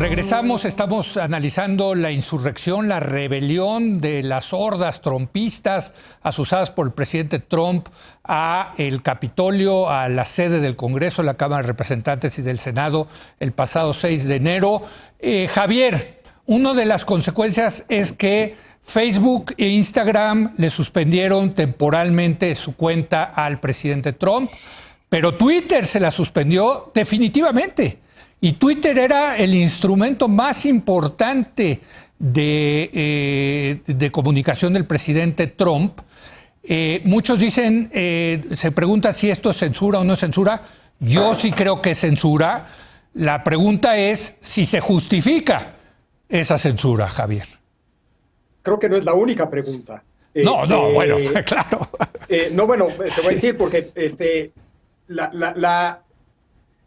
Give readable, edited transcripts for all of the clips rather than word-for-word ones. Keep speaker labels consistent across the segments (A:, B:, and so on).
A: Regresamos, estamos analizando la insurrección, la rebelión de las hordas trumpistas asusadas por el presidente Trump a el Capitolio, a la sede del Congreso, la Cámara de Representantes y del Senado el pasado 6 de enero. Javier, una de las consecuencias es que Facebook e Instagram le suspendieron temporalmente su cuenta al presidente Trump, pero Twitter se la suspendió definitivamente. Y Twitter era el instrumento más importante de comunicación del presidente Trump. Muchos dicen, se pregunta si esto es censura o no es censura. Yo sí creo que es censura. La pregunta es si se justifica esa censura, Javier.
B: Creo que no es la única pregunta.
A: No, bueno, claro.
B: No, bueno, te voy a decir porque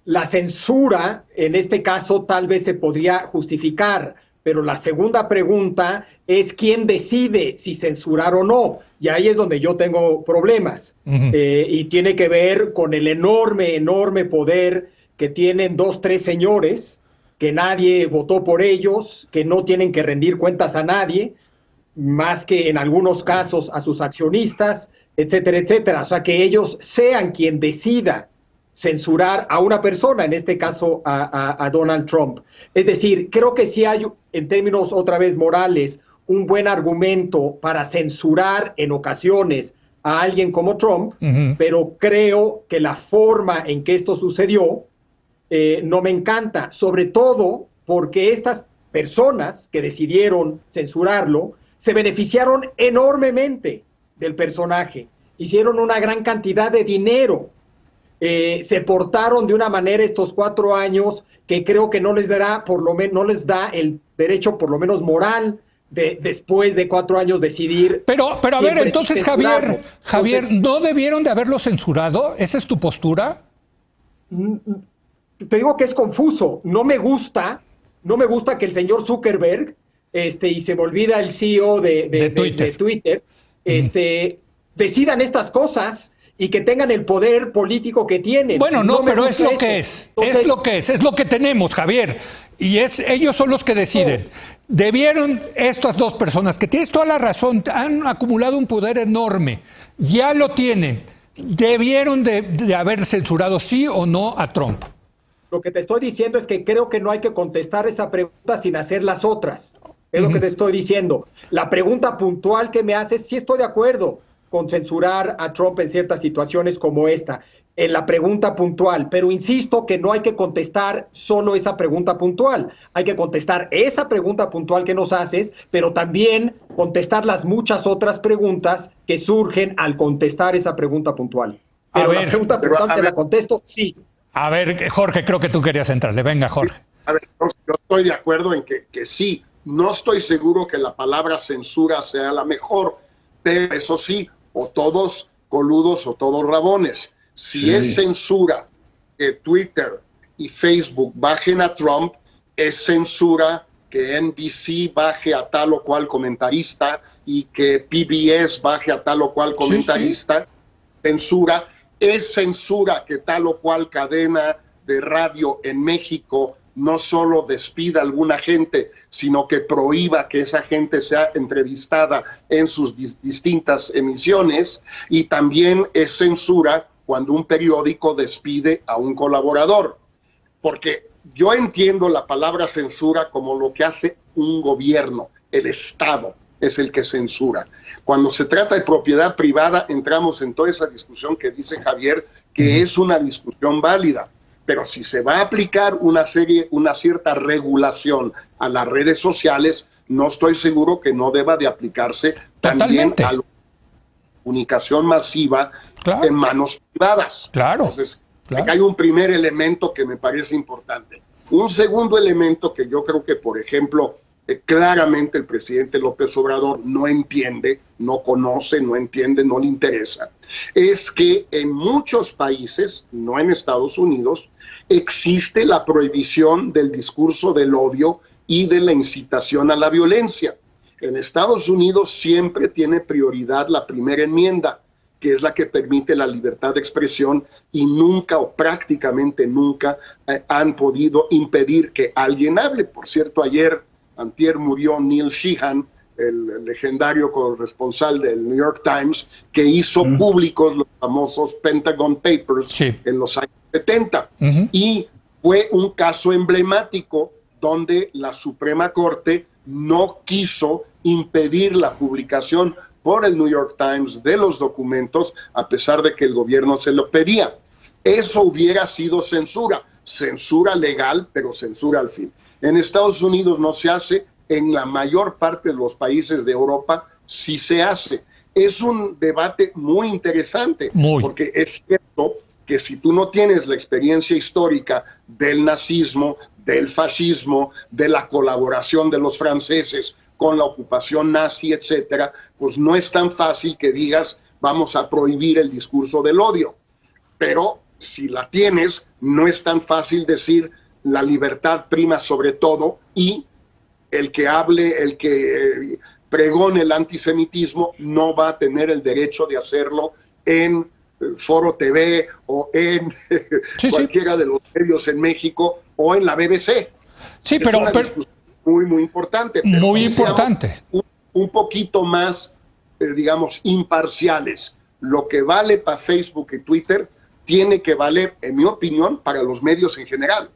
B: la censura, en este caso, tal vez se podría justificar, pero la segunda pregunta es quién decide si censurar o no, y ahí es donde yo tengo problemas. Y tiene que ver con el enorme poder que tienen 2, 3 señores, que nadie votó por ellos, que no tienen que rendir cuentas a nadie, más que en algunos casos a sus accionistas, etcétera, etcétera. O sea, que ellos sean quien decida censurar a una persona, en este caso a Donald Trump. Es decir, creo que sí hay, en términos otra vez morales, un buen argumento para censurar en ocasiones a alguien como Trump, pero creo que la forma en que esto sucedió no me encanta, sobre todo porque estas personas que decidieron censurarlo se beneficiaron enormemente del personaje, hicieron una gran cantidad de dinero. Se portaron de una manera estos 4 años que creo que no les dará, no les da el derecho, por lo menos moral, de después de 4 años decidir.
A: Pero a ver, entonces, Javier, ¿no debieron de haberlo censurado? ¿Esa es tu postura?
B: Te digo que es confuso. No me gusta que el señor Zuckerberg, y se me olvida el CEO de Twitter, decidan estas cosas y que tengan el poder político que tienen.
A: Bueno, no, pero es lo que es. Entonces, es lo que tenemos, Javier. Y ellos son los que deciden. Debieron estas 2 personas, que tienes toda la razón, han acumulado un poder enorme, ya lo tienen. Debieron de haber censurado sí o no a Trump.
B: Lo que te estoy diciendo es que creo que no hay que contestar esa pregunta sin hacer las otras. Es lo que te estoy diciendo. La pregunta puntual que me haces, sí estoy de acuerdo con censurar a Trump en ciertas situaciones como esta, en la pregunta puntual, pero insisto que no hay que contestar solo esa pregunta puntual, hay que contestar esa pregunta puntual que nos haces, pero también contestar las muchas otras preguntas que surgen al contestar esa pregunta puntual. Pero la pregunta puntual te la contesto, sí.
A: A ver, Jorge, creo que tú querías entrarle. Venga, Jorge.
C: A ver, yo estoy de acuerdo en que sí. No estoy seguro que la palabra censura sea la mejor, pero eso sí, o todos coludos o todos rabones. Si es censura que Twitter y Facebook bajen a Trump, es censura que NBC baje a tal o cual comentarista y que PBS baje a tal o cual comentarista. Censura. Es censura que tal o cual cadena de radio en México no solo despida a alguna gente, sino que prohíba que esa gente sea entrevistada en sus distintas emisiones, y también es censura cuando un periódico despide a un colaborador. Porque yo entiendo la palabra censura como lo que hace un gobierno, el Estado es el que censura. Cuando se trata de propiedad privada, entramos en toda esa discusión que dice Javier, que es una discusión válida. Pero si se va a aplicar una cierta regulación a las redes sociales, no estoy seguro que no deba de aplicarse también a la comunicación masiva en manos privadas. Entonces, acá hay un primer elemento que me parece importante. Un segundo elemento que yo creo que, por ejemplo, claramente el presidente López Obrador no entiende, no conoce, no entiende, no le interesa, es que en muchos países, no en Estados Unidos, existe la prohibición del discurso del odio y de la incitación a la violencia. En Estados Unidos siempre tiene prioridad la primera enmienda. que es la que permite la libertad de expresión, y nunca o prácticamente nunca han podido impedir que alguien hable. Por cierto, antier murió Neil Sheehan, el legendario corresponsal del New York Times, que hizo públicos los famosos Pentagon Papers en los años 70. Y fue un caso emblemático donde la Suprema Corte no quiso impedir la publicación por el New York Times de los documentos, a pesar de que el gobierno se lo pedía. Eso hubiera sido censura legal, pero censura al fin. En Estados Unidos no se hace, en la mayor parte de los países de Europa sí se hace. Es un debate muy interesante, porque es cierto que si tú no tienes la experiencia histórica del nazismo, del fascismo, de la colaboración de los franceses con la ocupación nazi, etcétera, pues no es tan fácil que digas vamos a prohibir el discurso del odio. Pero si la tienes, no es tan fácil decir la libertad prima sobre todo, y el que hable, el que pregone el antisemitismo no va a tener el derecho de hacerlo en Foro TV o en cualquiera de los medios en México o en la BBC.
A: Sí,
C: es una discusión muy importante. Pero
A: muy importante.
C: Un poquito más, digamos, imparciales. Lo que vale para Facebook y Twitter tiene que valer, en mi opinión, para los medios en general.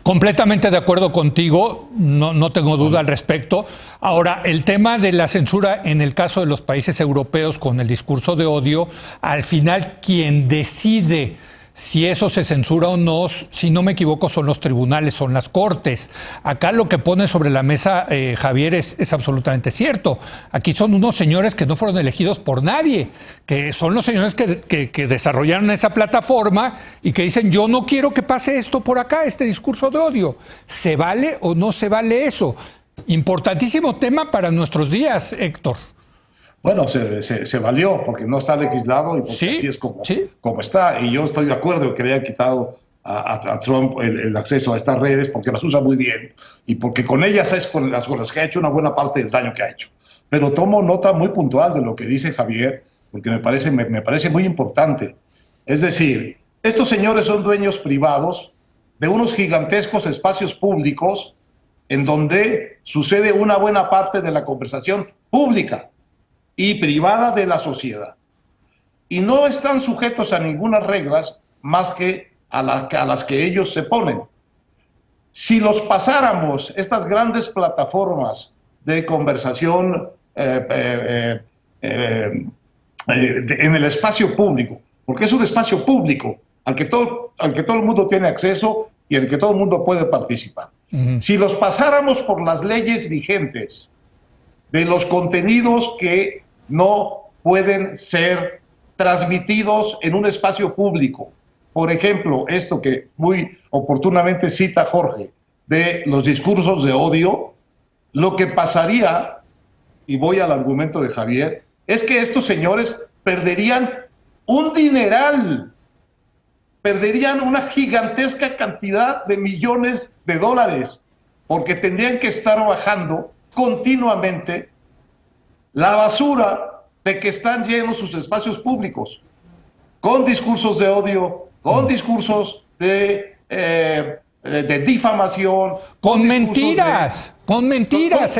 A: Completamente de acuerdo contigo, no tengo duda al respecto. Ahora, el tema de la censura en el caso de los países europeos con el discurso de odio, al final quien decide si eso se censura o no, si no me equivoco, son los tribunales, son las cortes. Acá lo que pone sobre la mesa Javier es absolutamente cierto. Aquí son unos señores que no fueron elegidos por nadie, que son los señores que desarrollaron esa plataforma y que dicen yo no quiero que pase esto por acá, este discurso de odio. ¿Se vale o no se vale eso? Importantísimo tema para nuestros días, Héctor.
D: Bueno, se valió porque no está legislado y porque así es como está. Y yo estoy de acuerdo que le hayan quitado a Trump el acceso a estas redes porque las usa muy bien y porque con ellas es con las que ha hecho una buena parte del daño que ha hecho. Pero tomo nota muy puntual de lo que dice Javier porque me parece muy importante. Es decir, estos señores son dueños privados de unos gigantescos espacios públicos en donde sucede una buena parte de la conversación pública y privada de la sociedad. Y no están sujetos a ninguna reglas más que a las que ellos se ponen. Si los pasáramos, estas grandes plataformas de conversación en el espacio público, porque es un espacio público al que todo el mundo tiene acceso y al que todo el mundo puede participar. Si los pasáramos por las leyes vigentes de los contenidos que no pueden ser transmitidos en un espacio público. Por ejemplo, esto que muy oportunamente cita Jorge, de los discursos de odio, lo que pasaría, y voy al argumento de Javier, es que estos señores perderían un dineral, perderían una gigantesca cantidad de millones de dólares, porque tendrían que estar bajando continuamente la basura de que están llenos sus espacios públicos, con discursos de odio, con discursos de difamación,
A: con mentiras, con mentiras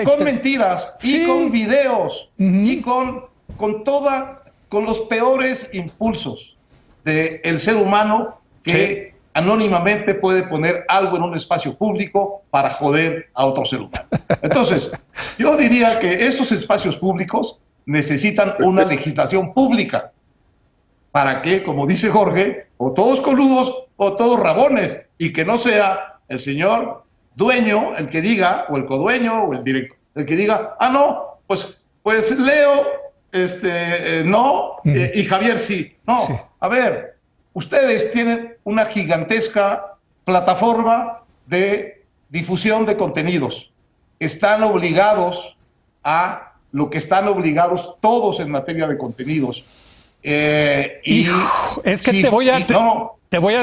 D: y con videos y con los peores impulsos del ser humano que anónimamente puede poner algo en un espacio público para joder a otro ser humano. Entonces, yo diría que esos espacios públicos necesitan una legislación pública para que, como dice Jorge, o todos coludos o todos rabones, y que no sea el señor dueño el que diga, o el codueño, o el director, el que diga, no, pues Leo, no, y Javier sí. No, a ver, ustedes tienen una gigantesca plataforma de difusión de contenidos. Están obligados a lo que están obligados todos en materia de contenidos.
A: Es que te voy a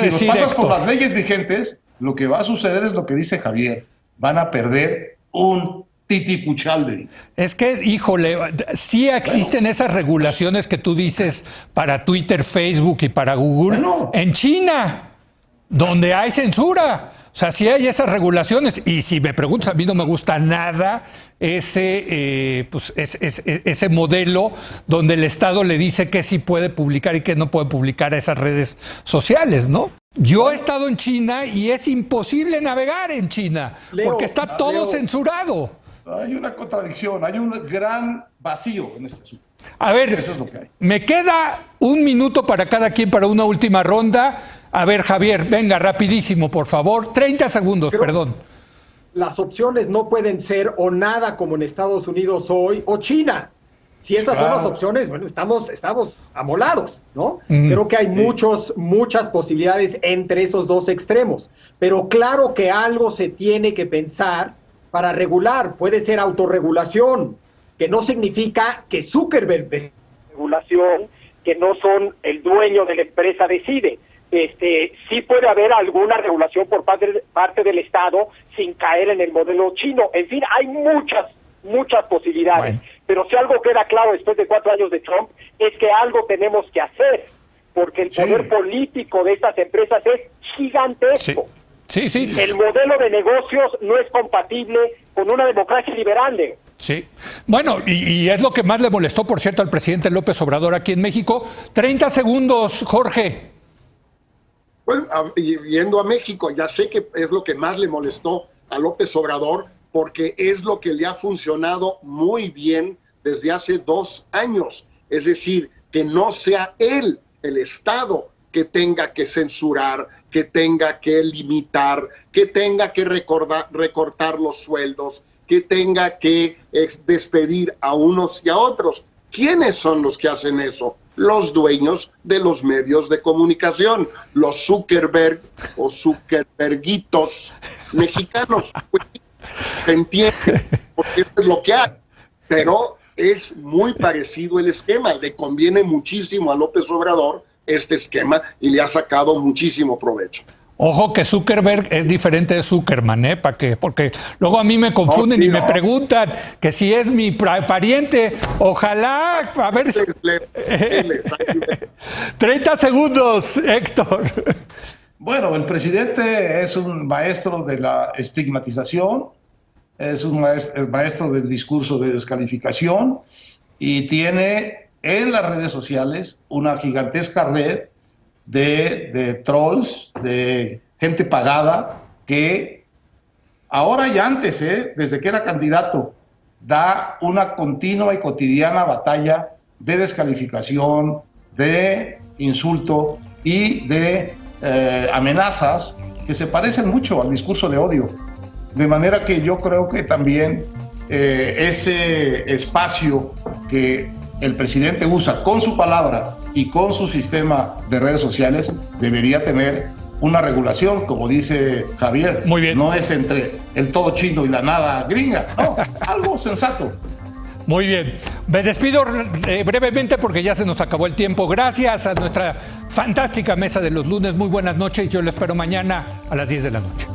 A: decir,
D: si los pasas
A: Héctor,
D: por las leyes vigentes, lo que va a suceder es lo que dice Javier. Van a perder un titipuchalde.
A: Es que, híjole, sí existen esas regulaciones que tú dices para Twitter, Facebook y para Google en China, donde hay censura. O sea, sí hay esas regulaciones. Y si me preguntas, a mí no me gusta nada ese modelo donde el Estado le dice que sí puede publicar y que no puede publicar a esas redes sociales, ¿no? Yo he estado en China y es imposible navegar en China, porque está todo censurado.
D: Hay una contradicción, hay un gran vacío en este asunto.
A: A ver,
D: eso es lo que hay.
A: Me queda un minuto para cada quien para una última ronda. A ver, Javier, venga, rapidísimo, por favor. 30 segundos, perdón.
B: Las opciones no pueden ser o nada como en Estados Unidos hoy o China. Si esas son las opciones, bueno, estamos amolados, ¿no? Creo que hay muchas posibilidades entre esos dos extremos. Pero claro que algo se tiene que pensar para regular. Puede ser autorregulación, que no significa que Zuckerberg regulación, que no son el dueño de la empresa decide. Sí puede haber alguna regulación por parte del Estado sin caer en el modelo chino. En fin, hay muchas posibilidades. Bueno. Pero si algo queda claro después de 4 años de Trump es que algo tenemos que hacer, porque el poder político de estas empresas es gigantesco.
A: Sí.
B: El modelo de negocios no es compatible con una democracia liberal.
A: Sí. Bueno, y es lo que más le molestó, por cierto, al presidente López Obrador aquí en México. 30 segundos, Jorge.
C: Bueno, yendo a México, ya sé que es lo que más le molestó a López Obrador, porque es lo que le ha funcionado muy bien desde hace 2 años. Es decir, que no sea él, el Estado, que tenga que censurar, que tenga que limitar, que tenga que recortar los sueldos, que tenga que despedir a unos y a otros. ¿Quiénes son los que hacen eso? Los dueños de los medios de comunicación, los Zuckerberg o Zuckerberguitos mexicanos. Pues, se entiende, porque eso es lo que hay, pero es muy parecido el esquema. Le conviene muchísimo a López Obrador este esquema y le ha sacado muchísimo provecho.
A: Ojo que Zuckerberg es diferente de Zuckerman, ¿eh? ¿Para qué? Porque luego a mí me confunden y me preguntan que si es mi pariente. Ojalá, a ver. 30 segundos, Héctor.
D: Bueno, el presidente es un maestro de la estigmatización, es un maestro del discurso de descalificación y tiene en las redes sociales una gigantesca red de trolls, de gente pagada que ahora y antes, desde que era candidato, da una continua y cotidiana batalla de descalificación, de insulto y de amenazas que se parecen mucho al discurso de odio. De manera que yo creo que también ese espacio que el presidente usa con su palabra y con su sistema de redes sociales debería tener una regulación, como dice Javier.
A: Muy bien.
D: No es entre el todo chino y la nada gringa, no, algo sensato.
A: Muy bien. Me despido brevemente porque ya se nos acabó el tiempo. Gracias a nuestra fantástica mesa de los lunes. Muy buenas noches. Yo les espero mañana a las 10 de la noche.